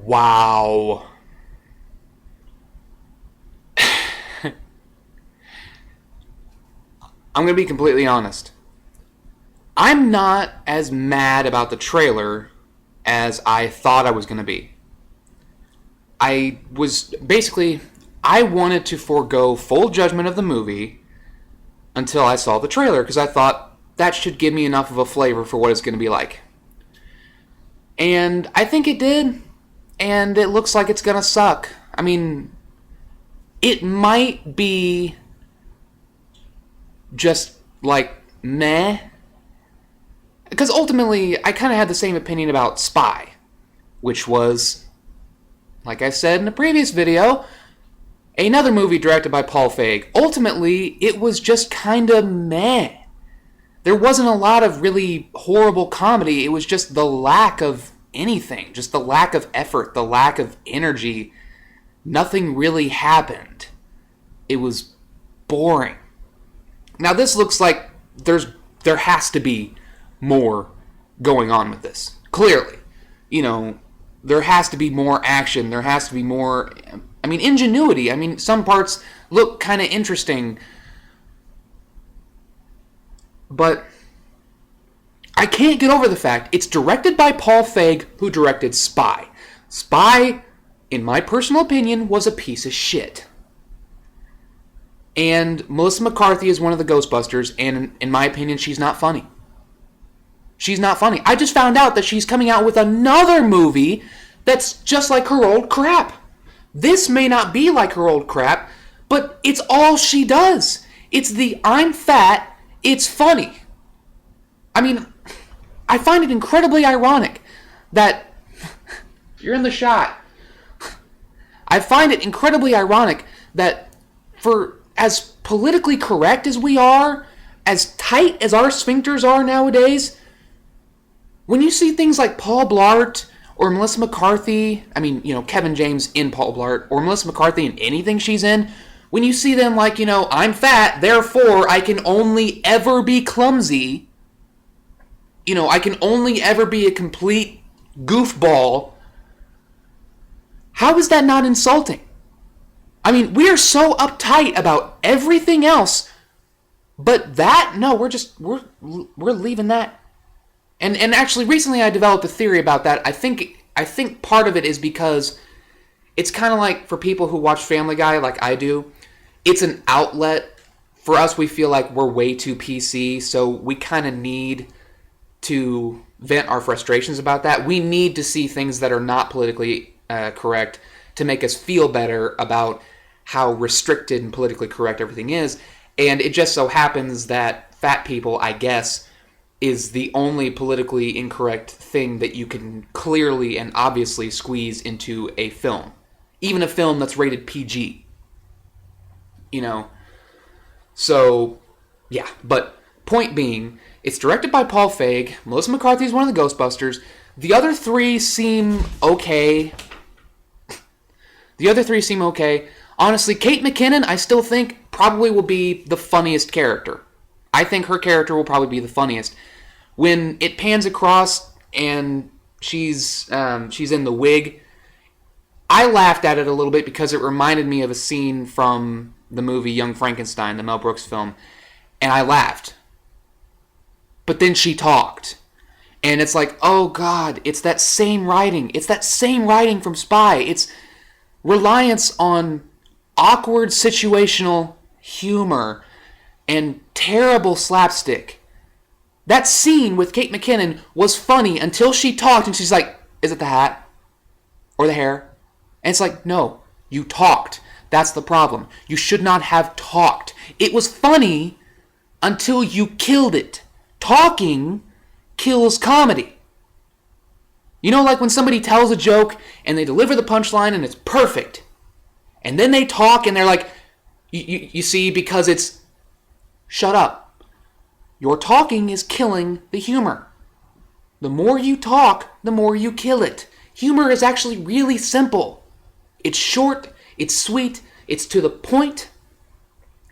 Wow. I'm going to be completely honest. I'm not as mad about the trailer as I thought I was going to be. I wanted to forego full judgment of the movie until I saw the trailer because I thought that should give me enough of a flavor for what it's going to be like. And I think it did, and it looks like it's going to suck. I mean, it might be just like meh. Because ultimately, I kind of had the same opinion about Spy, which was, like I said in a previous video, another movie directed by Paul Feig. Ultimately, it was just kind of meh. There wasn't a lot of really horrible comedy. It was just the lack of anything. Just the lack of effort, the lack of energy. Nothing really happened. It was boring. Now this looks like there has to be more going on with this. Clearly. You know, there has to be more action. There has to be more, ingenuity. Some parts look kind of interesting. But I can't get over the fact it's directed by Paul Feig, who directed Spy. Spy, in my personal opinion, was a piece of shit. And Melissa McCarthy is one of the Ghostbusters, and in my opinion, she's not funny. She's not funny. I just found out that she's coming out with another movie that's just like her old crap. This may not be like her old crap, but it's all she does. It's the I'm fat, it's funny. I find it incredibly ironic that you're in the shot. I find it incredibly ironic that for as politically correct as we are, as tight as our sphincters are nowadays, when you see things like Paul Blart or Melissa McCarthy, Kevin James in Paul Blart, or Melissa McCarthy in anything she's in, when you see them like, I'm fat, therefore I can only ever be clumsy, I can only ever be a complete goofball, how is that not insulting? We are so uptight about everything else, but that, no, we're leaving that. And actually, recently I developed a theory about that. I think part of it is because it's kind of like for people who watch Family Guy like I do, it's an outlet. For us, we feel like we're way too PC, so we kind of need to vent our frustrations about that. We need to see things that are not politically correct to make us feel better about how restricted and politically correct everything is. And it just so happens that fat people, I guess, is the only politically incorrect thing that you can clearly and obviously squeeze into a film. Even a film that's rated PG. So, yeah. But point being, it's directed by Paul Feig. Melissa McCarthy is one of the Ghostbusters. The other three seem okay. Honestly, Kate McKinnon, I still think, probably will be the funniest character. I think her character will probably be the funniest. When it pans across and she's in the wig, I laughed at it a little bit because it reminded me of a scene from the movie Young Frankenstein, the Mel Brooks film, and I laughed. But then she talked. And it's like, oh God, it's that same writing. It's that same writing from Spy. It's reliance on awkward situational humor and terrible slapstick. That scene with Kate McKinnon was funny until she talked and she's like, is it the hat? Or the hair? And it's like, no, you talked. That's the problem. You should not have talked. It was funny until you killed it. Talking kills comedy. Like when somebody tells a joke and they deliver the punchline and it's perfect. And then they talk and they're like, you see, because it's, shut up. Your talking is killing the humor. The more you talk, the more you kill it. Humor is actually really simple. It's short, it's sweet, it's to the point.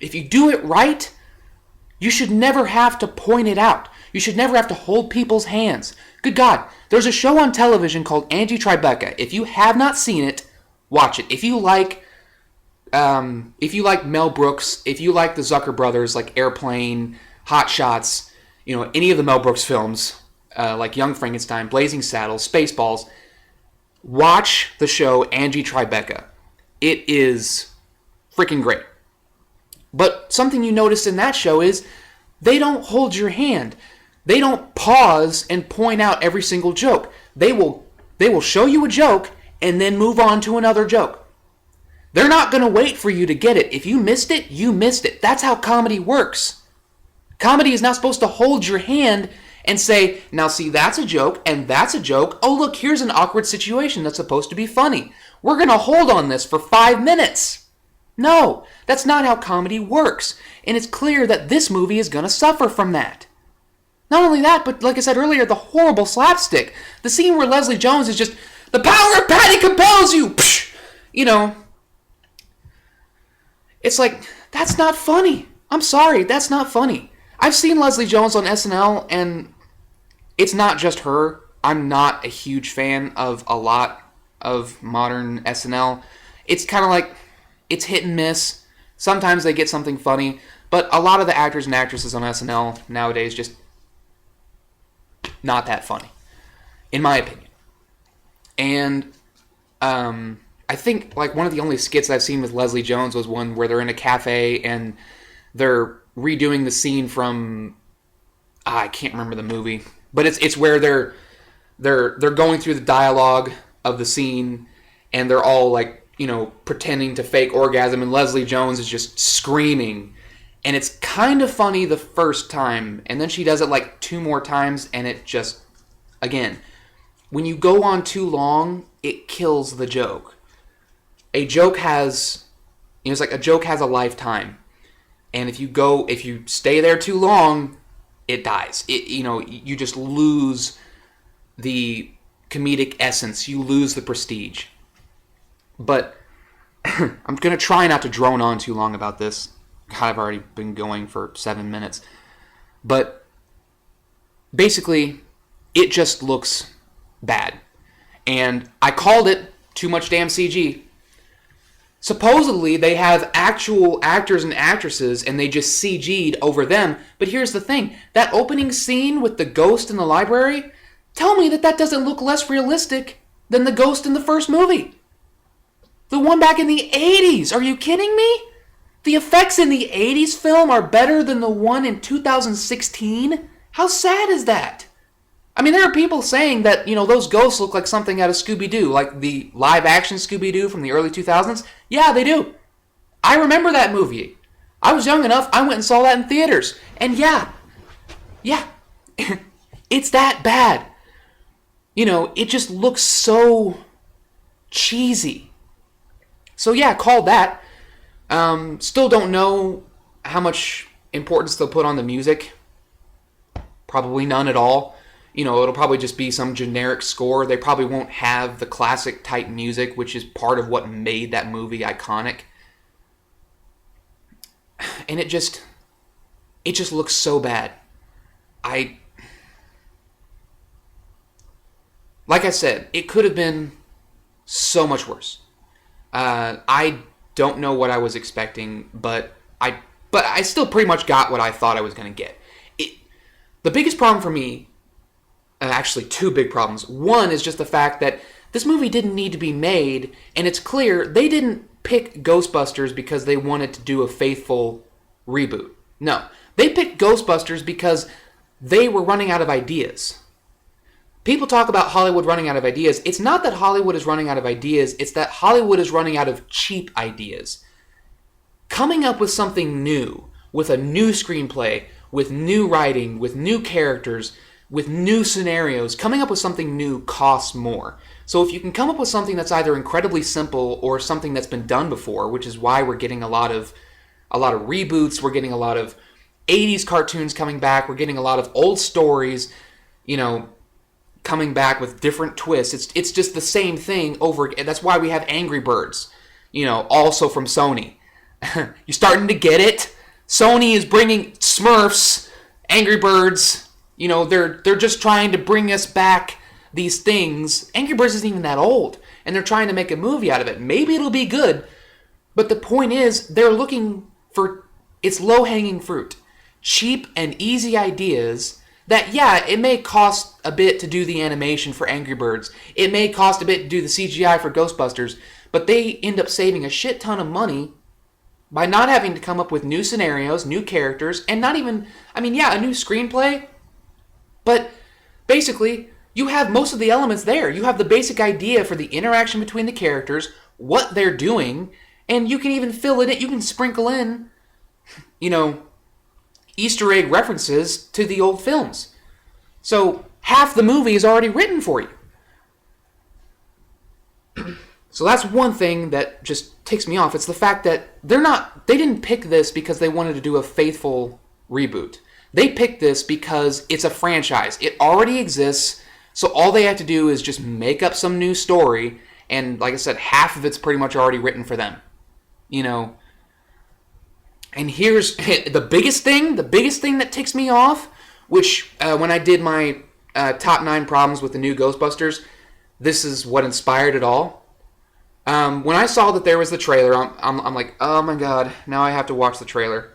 If you do it right, you should never have to point it out. You should never have to hold people's hands. Good God, there's a show on television called Angie Tribeca. If you have not seen it, watch it. If you like Mel Brooks, if you like the Zucker brothers, like Airplane, Hot Shots, any of the Mel Brooks films, like Young Frankenstein, Blazing Saddles, Spaceballs, watch the show Angie Tribeca. It is freaking great. But something you notice in that show is they don't hold your hand. They don't pause and point out every single joke. They will show you a joke and then move on to another joke. They're not going to wait for you to get it. If you missed it, you missed it. That's how comedy works. Comedy is not supposed to hold your hand and say, now see, that's a joke and that's a joke. Oh, look, here's an awkward situation that's supposed to be funny. We're going to hold on this for 5 minutes. No, that's not how comedy works. And it's clear that this movie is going to suffer from that. Not only that, but like I said earlier, the horrible slapstick. The scene where Leslie Jones is just, the power of Patty compels you! Psh! It's like, that's not funny. I'm sorry, that's not funny. I've seen Leslie Jones on SNL, and it's not just her. I'm not a huge fan of a lot of modern SNL. It's kind of like, it's hit and miss. Sometimes they get something funny, but a lot of the actors and actresses on SNL nowadays just not that funny, in my opinion. And I think like one of the only skits I've seen with Leslie Jones was one where they're in a cafe and they're redoing the scene from I can't remember the movie, but it's where they're going through the dialogue of the scene and they're all like pretending to fake orgasm, and Leslie Jones is just screaming. And it's kind of funny the first time, and then she does it like 2 more times, and it just, again, when you go on too long, it kills the joke. A joke has, it's like a joke has a lifetime, and if you stay there too long, it dies. You just lose the comedic essence. You lose the prestige. But I'm going to try not to drone on too long about this. God, I've already been going for 7 minutes. But basically, it just looks bad. And I called it too much damn CG. Supposedly, they have actual actors and actresses, and they just CG'd over them. But here's the thing. That opening scene with the ghost in the library, tell me that doesn't look less realistic than the ghost in the first movie. The one back in the 80s. Are you kidding me? The effects in the 80s film are better than the one in 2016? How sad is that? I mean, there are people saying that, those ghosts look like something out of Scooby-Doo, like the live-action Scooby-Doo from the early 2000s. Yeah, they do. I remember that movie. I was young enough, I went and saw that in theaters. And yeah, it's that bad. It just looks so cheesy. So yeah, call that. Still don't know how much importance they'll put on the music. Probably none at all. It'll probably just be some generic score. They probably won't have the classic type music, which is part of what made that movie iconic. And it just looks so bad. Like I said, it could have been so much worse. I don't know what I was expecting, but I still pretty much got what I thought I was going to get. The biggest problem for me, actually 2 big problems. One is just the fact that this movie didn't need to be made, and it's clear they didn't pick Ghostbusters because they wanted to do a faithful reboot. No, they picked Ghostbusters because they were running out of ideas. People talk about Hollywood running out of ideas. It's not that Hollywood is running out of ideas. It's that Hollywood is running out of cheap ideas. Coming up with something new, with a new screenplay, with new writing, with new characters, with new scenarios, coming up with something new costs more. So if you can come up with something that's either incredibly simple or something that's been done before, which is why we're getting a lot of reboots, we're getting a lot of 80s cartoons coming back, we're getting a lot of old stories, coming back with different twists. It's just the same thing over again. That's why we have Angry Birds, also from Sony. You starting to get it? Sony is bringing Smurfs, Angry Birds, They're just trying to bring us back these things. Angry Birds isn't even that old, and they're trying to make a movie out of it. Maybe it'll be good, but the point is, they're looking for it's low-hanging fruit, cheap and easy ideas. That, yeah, it may cost a bit to do the animation for Angry Birds. It may cost a bit to do the CGI for Ghostbusters, but they end up saving a shit ton of money by not having to come up with new scenarios, new characters, and not even, a new screenplay. But basically, you have most of the elements there. You have the basic idea for the interaction between the characters, what they're doing, and you can even fill it in. You can sprinkle in, Easter egg references to the old films. So half the movie is already written for you. So that's one thing that just ticks me off. It's the fact that they didn't pick this because they wanted to do a faithful reboot. They picked this because it's a franchise. It already exists, so all they have to do is just make up some new story, and like I said, half of it's pretty much already written for them. And here's the biggest thing that ticks me off, which when I did my top 9 problems with the new Ghostbusters, this is what inspired it all. When I saw that there was the trailer, I'm like, oh my god, now I have to watch the trailer.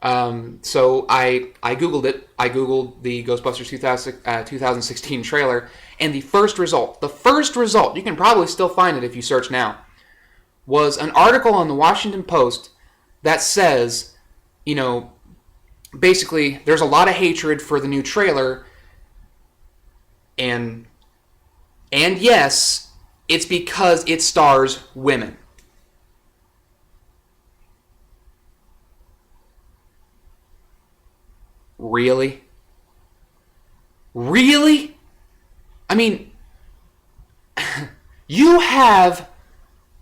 So I Googled it. I Googled the Ghostbusters 2016 trailer, and the first result, you can probably still find it if you search now, was an article on the Washington Post that says, basically, there's a lot of hatred for the new trailer, and yes, it's because it stars women. Really? Really? You have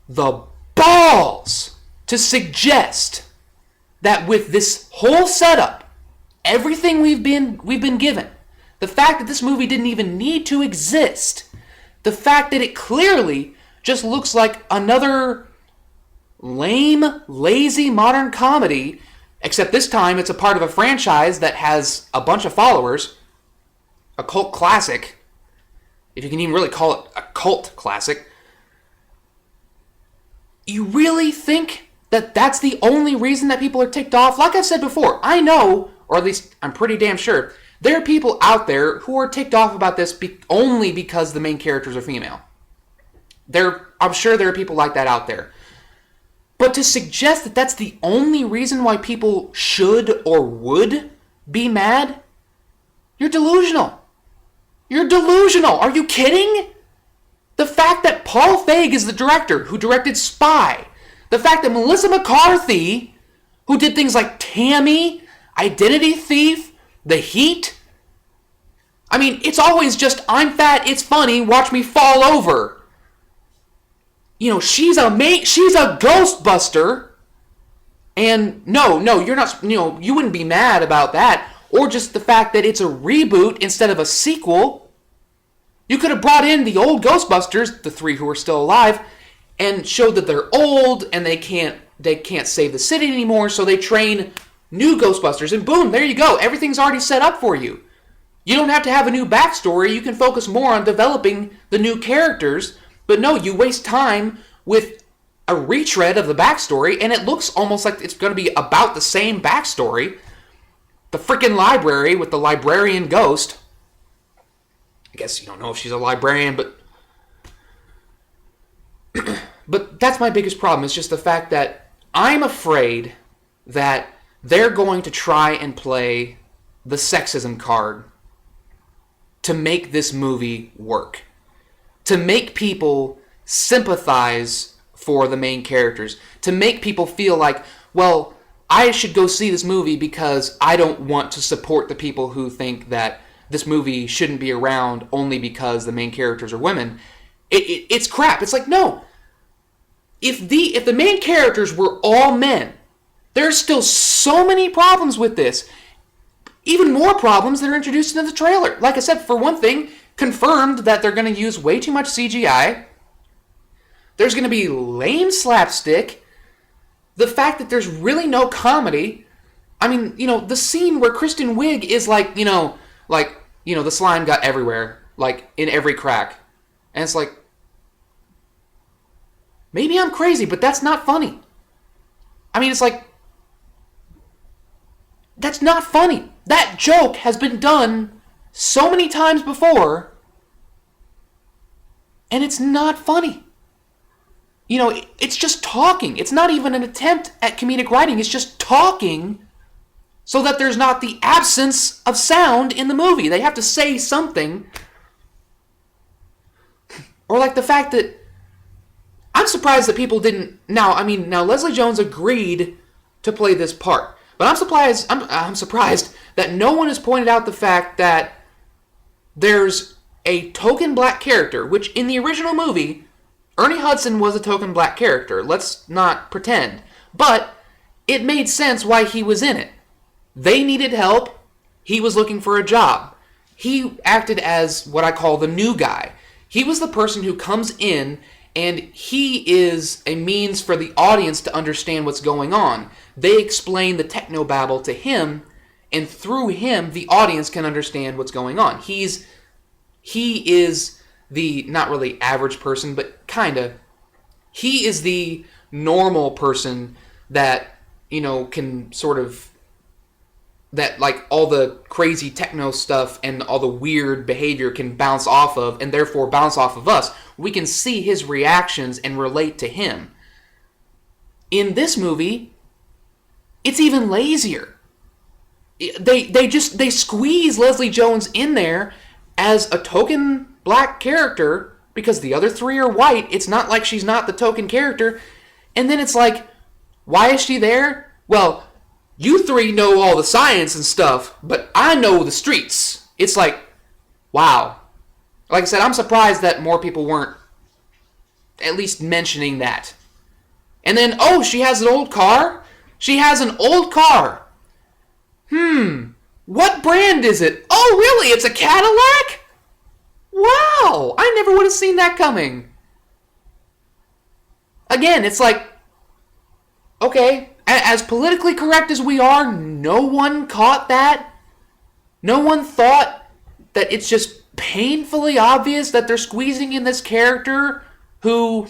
the balls to suggest that with this whole setup, everything we've been given, the fact that this movie didn't even need to exist, the fact that it clearly just looks like another lame, lazy modern comedy, except this time it's a part of a franchise that has a bunch of followers, a cult classic, if you can even really call it a cult classic. You really think that that's the only reason that people are ticked off? Like I've said before, I know, or at least I'm pretty damn sure, there are people out there who are ticked off about this only because the main characters are female. I'm sure there are people like that out there. But to suggest that that's the only reason why people should or would be mad, you're delusional. You're delusional. Are you kidding? The fact that Paul Feig is the director who directed Spy, the fact that Melissa McCarthy, who did things like Tammy, Identity Thief, The Heat, it's always just, I'm fat, it's funny, watch me fall over. She's a Ghostbuster, and no, you're not, you wouldn't be mad about that, or just the fact that it's a reboot instead of a sequel. You could have brought in the old Ghostbusters, the 3 who are still alive, and showed that they're old and they can't save the city anymore, so they train new Ghostbusters, and boom, there you go. Everything's already set up for you. You don't have to have a new backstory. You can focus more on developing the new characters, but no, you waste time with a retread of the backstory, and it looks almost like it's going to be about the same backstory. The freaking library with the librarian ghost. I guess you don't know if she's a librarian, but but that's my biggest problem. It's just the fact that I'm afraid that they're going to try and play the sexism card to make this movie work. To make people sympathize for the main characters. To make people feel like, well, I should go see this movie because I don't want to support the people who think that this movie shouldn't be around only because the main characters are women. It's crap. It's like, no. If the main characters were all men, there's still so many problems with this. Even more problems that are introduced into the trailer. Like I said, for one thing, confirmed that they're going to use way too much CGI. There's going to be lame slapstick. The fact that there's really no comedy. The scene where Kristen Wiig is like, Like, the slime got everywhere, like, in every crack. And it's like, maybe I'm crazy, but that's not funny. I mean, it's like, that's not funny. That joke has been done so many times before, and it's not funny. It's just talking. It's not even an attempt at comedic writing. It's just talking so that there's not the absence of sound in the movie. They have to say something. Or like the fact that I'm surprised that people didn't. Now Leslie Jones agreed to play this part, but I'm surprised that no one has pointed out the fact that there's a token black character, which in the original movie, Ernie Hudson was a token black character. Let's not pretend. But it made sense why he was in it. They needed help. He was looking for a job. He acted as what I call the new guy. He was the person who comes in, and he is a means for the audience to understand what's going on. They explain the technobabble to him, and through him, the audience can understand what's going on. He is the, not really average person, but kinda. He is the normal person that, can sort of, that like all the crazy techno stuff and all the weird behavior can bounce off of, and therefore bounce off of us. We can see his reactions and relate to him. In this movie, it's even lazier. They squeeze Leslie Jones in there as a token black character because the other three are white. It's not like she's not the token character. And then it's like, why is she there? Well, you three know all the science and stuff, but I know the streets. It's like, wow. Like I said, I'm surprised that more people weren't at least mentioning that. And then, oh, she has an old car? She has an old car. What brand is it? Oh, really? It's a Cadillac? Wow, I never would have seen that coming. Again, it's like, okay, as politically correct as we are, no one caught that. No one thought that it's just painfully obvious that they're squeezing in this character who,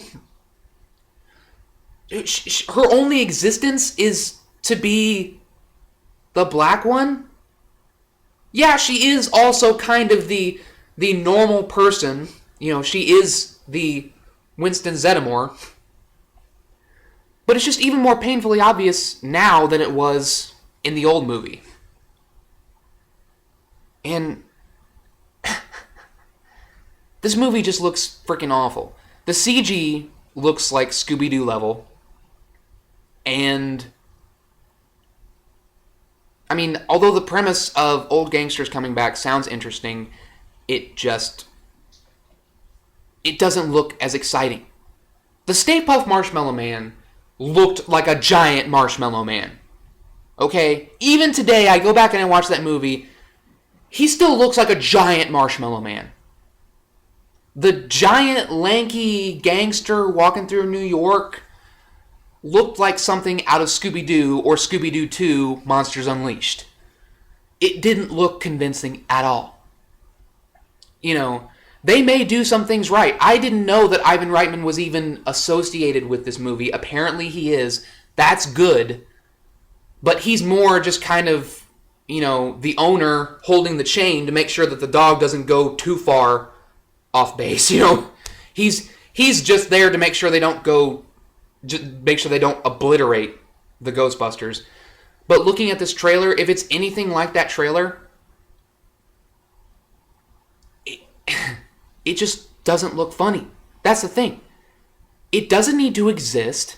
her only existence is to be the black one. Yeah, she is also kind of the normal person. She is the Winston Zeddemore. But it's just even more painfully obvious now than it was in the old movie. And this movie just looks freaking awful. The CG looks like Scooby-Doo level. And although the premise of old gangsters coming back sounds interesting, it doesn't look as exciting. The Stay Puft Marshmallow Man looked like a giant Marshmallow Man. Okay? Even today, I go back and I watch that movie, he still looks like a giant Marshmallow Man. The giant, lanky gangster walking through New York looked like something out of Scooby-Doo or Scooby-Doo 2 Monsters Unleashed. It didn't look convincing at all. They may do some things right. I didn't know that Ivan Reitman was even associated with this movie. Apparently he is. That's good. But he's more just kind of, the owner holding the chain to make sure that the dog doesn't go too far off base. He's just there to make sure they don't obliterate the Ghostbusters. But looking at this trailer, if it's anything like that trailer, it just doesn't look funny. That's the thing. It doesn't need to exist.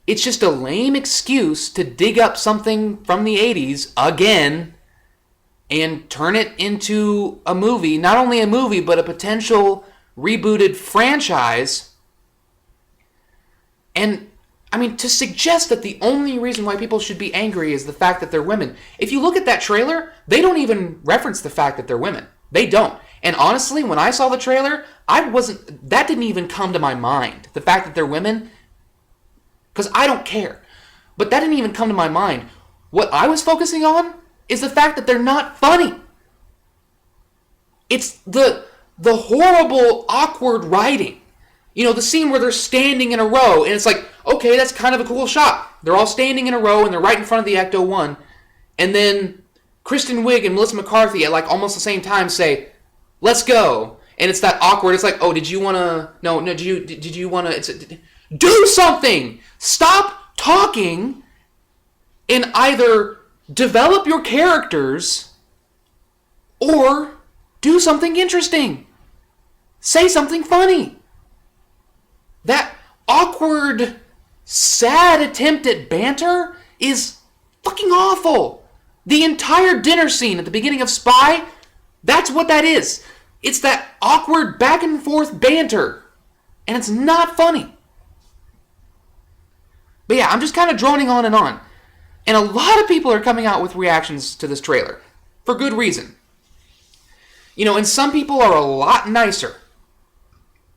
It's just a lame excuse to dig up something from the 80s again and turn it into a movie. Not only a movie, but a potential rebooted franchise. And, to suggest that the only reason why people should be angry is the fact that they're women. If you look at that trailer, they don't even reference the fact that they're women. They don't. And honestly, when I saw the trailer, that didn't even come to my mind. The fact that they're women, because I don't care. But that didn't even come to my mind. What I was focusing on is the fact that they're not funny. It's the horrible, awkward writing. You know, the scene where they're standing in a row, and it's like, okay, that's kind of a cool shot. They're all standing in a row, and they're right in front of the Ecto-1, and then Kristen Wiig and Melissa McCarthy at like almost the same time say, let's go. And it's that awkward, it's like, oh, did you want to, no, did you want to, do something! Stop talking and either develop your characters or do something interesting. Say something funny. That awkward, sad attempt at banter is fucking awful. The entire dinner scene at the beginning of Spy, that's what that is. It's that awkward back and forth banter. And it's not funny. But yeah, I'm just kind of droning on and on. And a lot of people are coming out with reactions to this trailer. For good reason. You know, and some people are a lot nicer.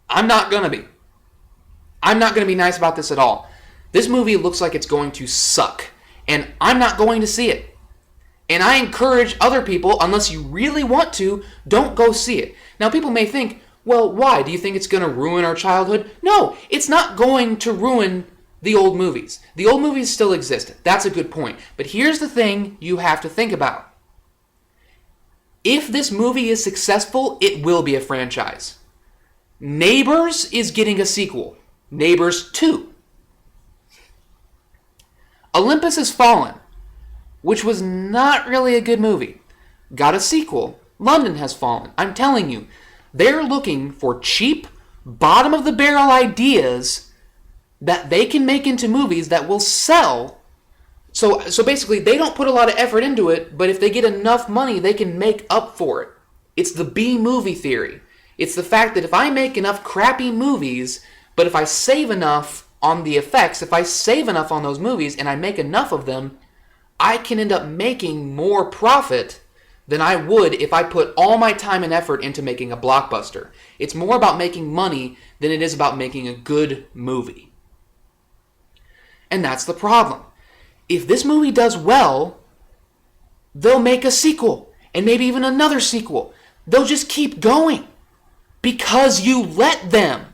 I'm not gonna be. I'm not gonna be nice about this at all. This movie looks like it's going to suck. And I'm not going to see it. And I encourage other people, unless you really want to, don't go see it. Now, people may think, well, why? Do you think it's going to ruin our childhood? No, it's not going to ruin the old movies. The old movies still exist. That's a good point. But here's the thing you have to think about. If this movie is successful, it will be a franchise. Neighbors is getting a sequel. Neighbors 2. Olympus Has Fallen, which was not really a good movie, got a sequel. London Has Fallen. I'm telling you, they're looking for cheap, bottom-of-the-barrel ideas that they can make into movies that will sell. So basically, they don't put a lot of effort into it, but if they get enough money, they can make up for it. It's the B-movie theory. It's the fact that if I make enough crappy movies, but if I save enough on the effects, if I save enough on those movies, and I make enough of them, I can end up making more profit than I would if I put all my time and effort into making a blockbuster. It's more about making money than it is about making a good movie. And that's the problem. If this movie does well, they'll make a sequel, and maybe even another sequel. They'll just keep going because you let them.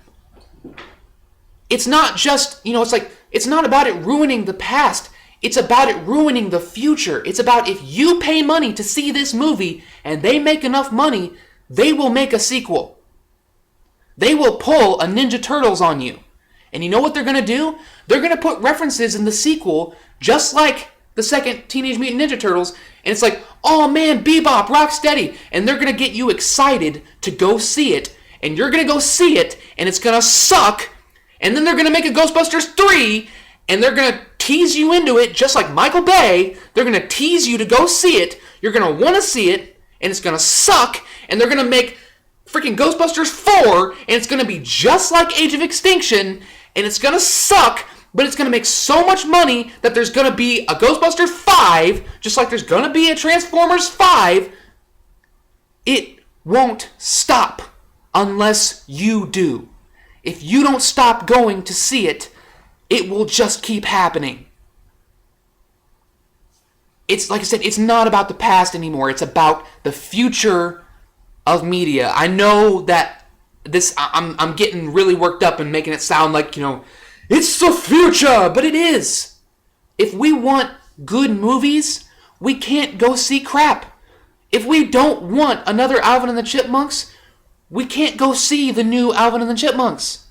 It's not just, it's not about it ruining the past. It's about it ruining the future. It's about if you pay money to see this movie and they make enough money, they will make a sequel. They will pull a Ninja Turtles on you. And you know what they're going to do? They're going to put references in the sequel just like the second Teenage Mutant Ninja Turtles. And it's like, oh man, Bebop, Rocksteady. And they're going to get you excited to go see it. And you're going to go see it and it's going to suck. And then they're going to make a Ghostbusters 3 and they're going to tease you into it just like Michael Bay. They're going to tease you to go see it. You're going to want to see it, and it's going to suck, and they're going to make freaking Ghostbusters 4, and it's going to be just like Age of Extinction, and it's going to suck, but it's going to make so much money that there's going to be a Ghostbusters 5, just like there's going to be a Transformers 5. It won't stop unless you do. If you don't stop going to see it, it will just keep happening. It's like I said, it's not about the past anymore. It's about the future of media. I know that I'm getting really worked up and making it sound like, it's the future, but it is. If we want good movies, we can't go see crap. If we don't want another Alvin and the Chipmunks, we can't go see the new Alvin and the Chipmunks.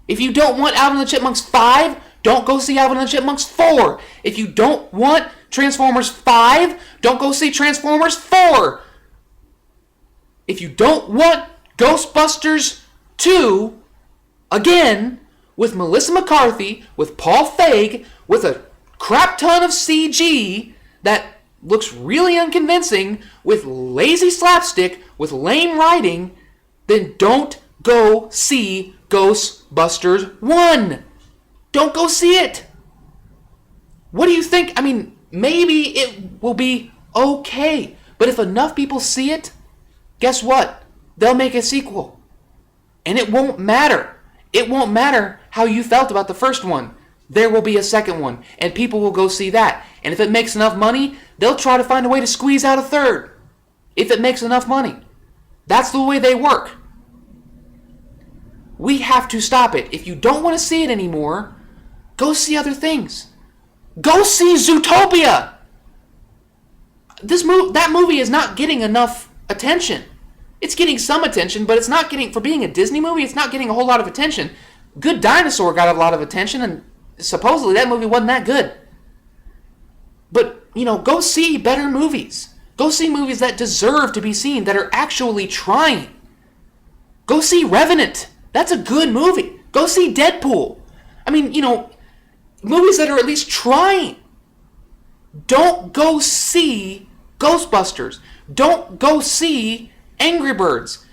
If you don't want Alvin and the Chipmunks 5, don't go see Alvin and the Chipmunks 4. If you don't want Transformers 5, don't go see Transformers 4. If you don't want Ghostbusters 2, again, with Melissa McCarthy, with Paul Feig, with a crap ton of CG that looks really unconvincing, with lazy slapstick, with lame writing, then don't go see Ghostbusters 1. Don't go see it. What do you think? I mean, maybe it will be okay. But if enough people see it, guess what? They'll make a sequel. And it won't matter. It won't matter how you felt about the first one. There will be a second one. And people will go see that. And if it makes enough money, they'll try to find a way to squeeze out a third. If it makes enough money. That's the way they work. We have to stop it. If you don't want to see it anymore, go see other things. Go see Zootopia! That movie is not getting enough attention. It's getting some attention, but it's not getting, for being a Disney movie, it's not getting a whole lot of attention. Good Dinosaur got a lot of attention, and supposedly that movie wasn't that good. But, go see better movies. Go see movies that deserve to be seen, that are actually trying. Go see Revenant. That's a good movie. Go see Deadpool. I mean, movies that are at least trying. Don't go see Ghostbusters. Don't go see Angry Birds.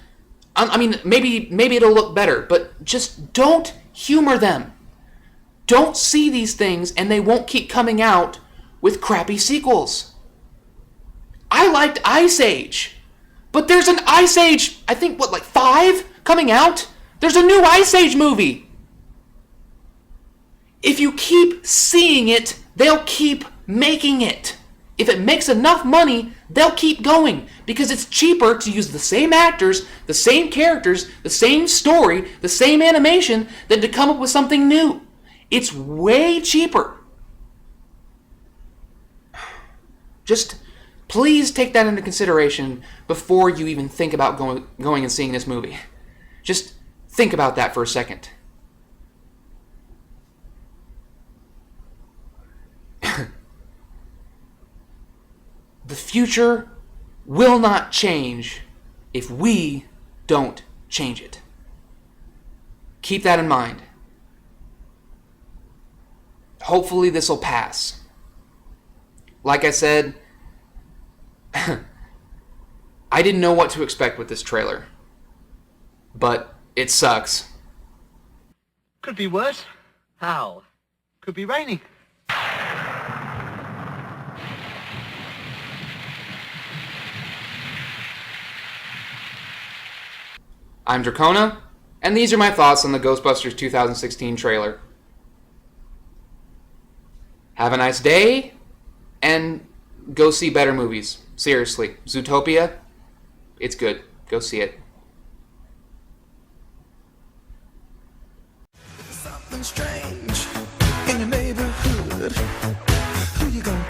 I mean, maybe it'll look better, but just don't humor them. Don't see these things, and they won't keep coming out with crappy sequels. I liked Ice Age, but there's an Ice Age, I think, 5 coming out? There's a new Ice Age movie. If you keep seeing it, they'll keep making it. If it makes enough money, they'll keep going, because it's cheaper to use the same actors, the same characters, the same story, the same animation, than to come up with something new. It's way cheaper. Just please take that into consideration before you even think about going and seeing this movie. Just think about that for a second. The future will not change if we don't change it. Keep that in mind. Hopefully this will pass. Like I said, I didn't know what to expect with this trailer. But it sucks. Could be worse. How? Could be raining. I'm Drachona, and these are my thoughts on the Ghostbusters 2016 trailer. Have a nice day, and go see better movies. Seriously. Zootopia, it's good. Go see it. Something strange in your neighborhood. Who you gonna